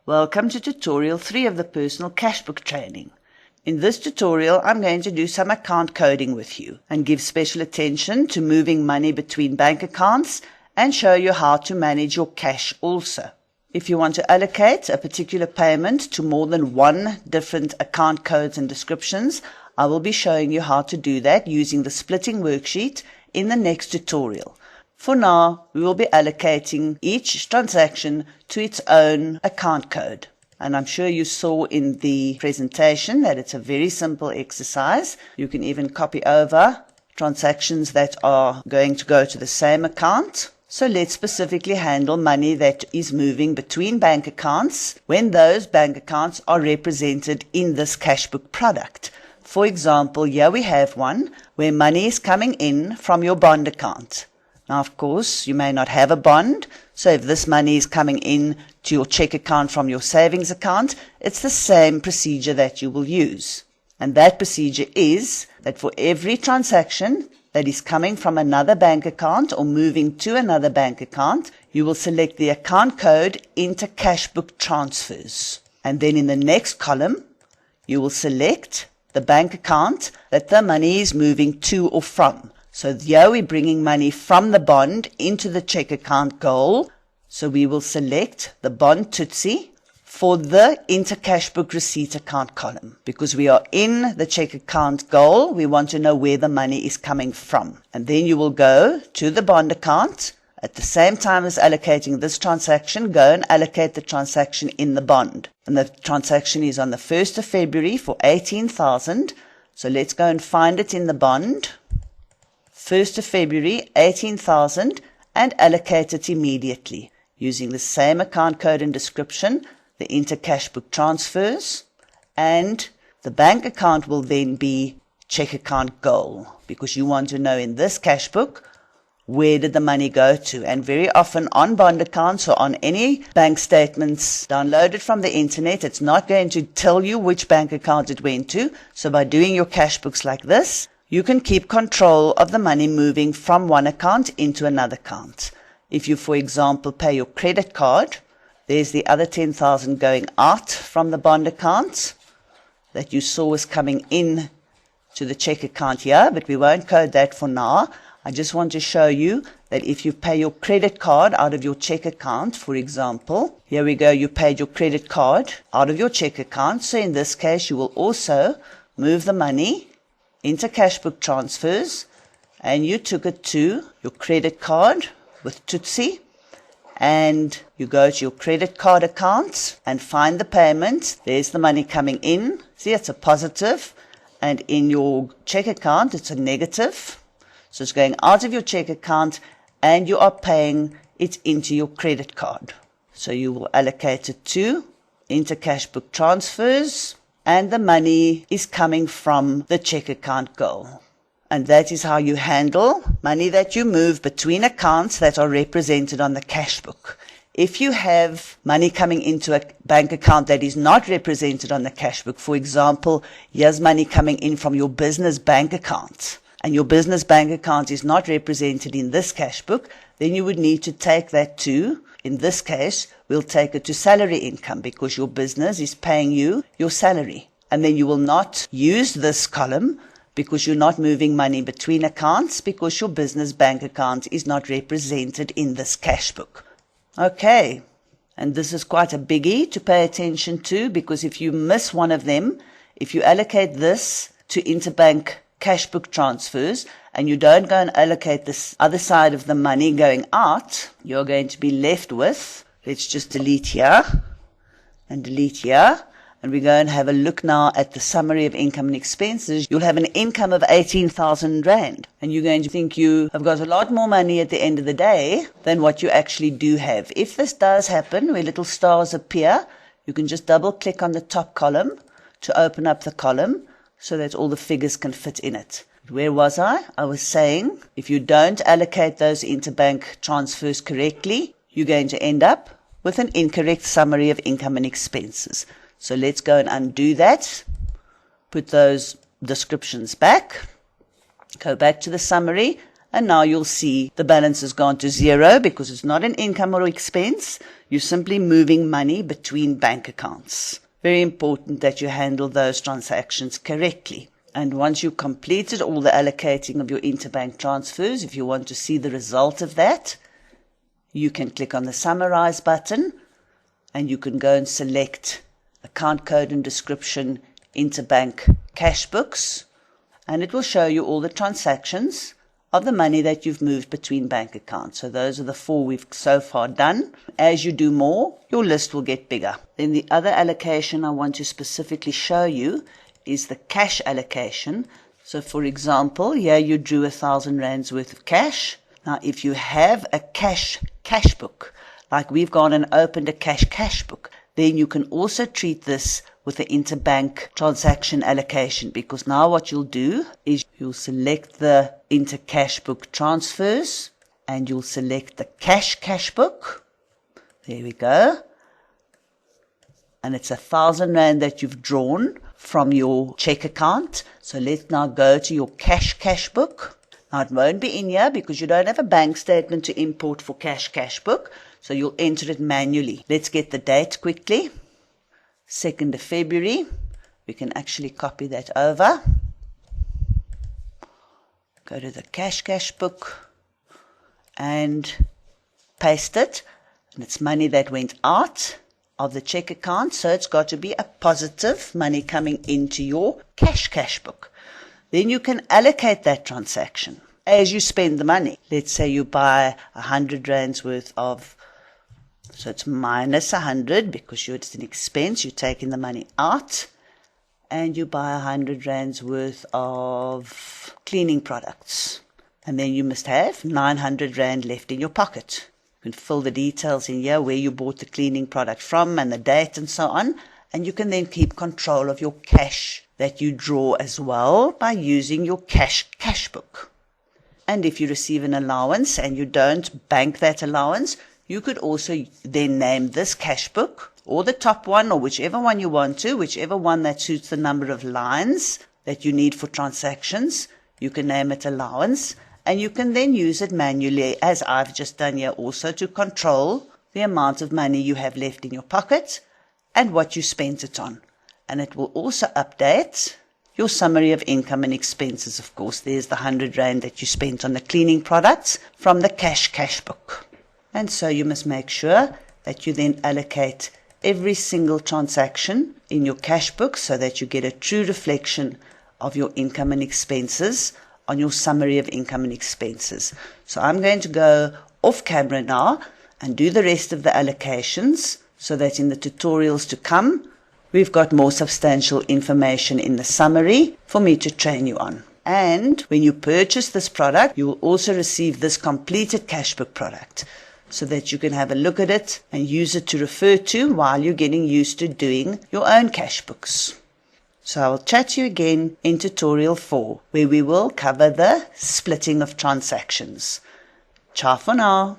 Welcome to tutorial 3 of the personal cashbook training. In this tutorial, I'm going to do some account coding with you and give special attention to moving money between bank accounts and show you how to manage your cash also. If you want to allocate a particular payment to more than one different account codes and descriptions, I will be showing you how to do that using the splitting worksheet in the next tutorial. For now, we will be allocating each transaction to its own account code. And I'm sure you saw in the presentation that it's a very simple exercise. You can even copy over transactions that are going to go to the same account. So let's specifically handle money that is moving between bank accounts when those bank accounts are represented in this cashbook product. For example, here we have one where money is coming in from your bond account. Now, of course, you may not have a bond, so if this money is coming in to your check account from your savings account, it's the same procedure that you will use. And that procedure is that for every transaction that is coming from another bank account or moving to another bank account, you will select the account code into cashbook transfers. And then in the next column, you will select the bank account that the money is moving to or from. So here we're bringing money from the bond into the check account goal. So we will select the bond TUT for the inter-cashbook receipt account column. Because we are in the check account goal, we want to know where the money is coming from. And then you will go to the bond account. At the same time as allocating this transaction, go and allocate the transaction in the bond. And the transaction is on the 1st of February for 18,000. So let's go and find it in the bond. 1st of February, 18,000, and allocate it immediately using the same account code and description, the inter-cashbook transfers, and the bank account will then be check account goal because you want to know in this cashbook where did the money go to. And very often on bond accounts or on any bank statements downloaded from the internet, it's not going to tell you which bank account it went to. So by doing your cash books like this, you can keep control of the money moving from one account into another account. If you, for example, pay your credit card, there's the other 10,000 going out from the bond account that you saw was coming in to the check account here, but we won't code that for now. I just want to show you that if you pay your credit card out of your check account, for example, here we go, you paid your credit card out of your check account. So in this case, you will also move the money into cashbook transfers, and you took it to your credit card with TUT, and you go to your credit card account and find the payment. There's the money coming in. See, it's a positive, and in your check account, it's a negative. So it's going out of your check account, and you are paying it into your credit card. So you will allocate it to into cashbook transfers, and the money is coming from the check account goal. And that is how you handle money that you move between accounts that are represented on the cash book. If you have money coming into a bank account that is not represented on the cash book, for example, here's money coming in from your business bank account, and your business bank account is not represented in this cash book, then you would need to take that to, in this case, we'll take it to salary income because your business is paying you your salary. And then you will not use this column because you're not moving money between accounts because your business bank account is not represented in this cash book. Okay, and this is quite a biggie to pay attention to because if you miss one of them, if you allocate this to interbank cash book transfers and you don't go and allocate this other side of the money going out, you're going to be left with, let's just delete here and delete here. And we go and have a look now at the summary of income and expenses. You'll have an income of 18,000 Rand. And you're going to think you have got a lot more money at the end of the day than what you actually do have. If this does happen, where little stars appear, you can just double click on the top column to open up the column so that all the figures can fit in it. Where was I? I was saying if you don't allocate those interbank transfers correctly, you're going to end up with an incorrect summary of income and expenses. So let's go and undo that, put those descriptions back, go back to the summary, And now you'll see the balance has gone to zero because it's not an income or expense. You're simply moving money between bank accounts. Very important that you handle those transactions correctly. And once you've completed all the allocating of your interbank transfers, if you want to see the result of that, you can click on the Summarize button and you can go and select Account Code and Description Interbank Cash Books, and it will show you all the transactions of the money that you've moved between bank accounts. So those are the 4 we've so far done. As you do more, your list will get bigger. Then the other allocation I want to specifically show you is the cash allocation. So for example, here you drew 1,000 rands worth of cash. Now if you have a cash book, like we've gone and opened a cash book, then you can also treat this with the interbank transaction allocation, because now what you'll do is you'll select the intercash book transfers and you'll select the cash book. There we go. And it's 1,000 rand that you've drawn from your check account. So let's now go to your cash book. Now it won't be in here because you don't have a bank statement to import for cash book. So you'll enter it manually. Let's get the date quickly. 2nd of February. We can actually copy that over. Go to the cash book and paste it. And it's money that went out of the check account. So it's got to be a positive money coming into your cash book. Then you can allocate that transaction as you spend the money. Let's say you buy 100 rands worth of, so it's minus 100 because it's an expense. You're taking the money out, and you buy 100 rands worth of cleaning products. And then you must have 900 rand left in your pocket. You can fill the details in here where you bought the cleaning product from and the date and so on. And you can then keep control of your cash that you draw as well by using your cash book. And if you receive an allowance and you don't bank that allowance, you could also then name this cash book, or the top one, or whichever one you want to, whichever one that suits the number of lines that you need for transactions. You can name it allowance, and you can then use it manually, as I've just done here also, to control the amount of money you have left in your pocket and what you spent it on. And it will also update your summary of income and expenses. Of course, there's the 100 rand that you spent on the cleaning products from the cash book. And so you must make sure that you then allocate every single transaction in your cash book so that you get a true reflection of your income and expenses on your summary of income and expenses. So I'm going to go off camera now and do the rest of the allocations so that in the tutorials to come, we've got more substantial information in the summary for me to train you on. And when you purchase this product, you will also receive this completed cashbook product, so that you can have a look at it and use it to refer to while you're getting used to doing your own cash books. So I will chat to you again in tutorial 4, where we will cover the splitting of transactions. Ciao for now.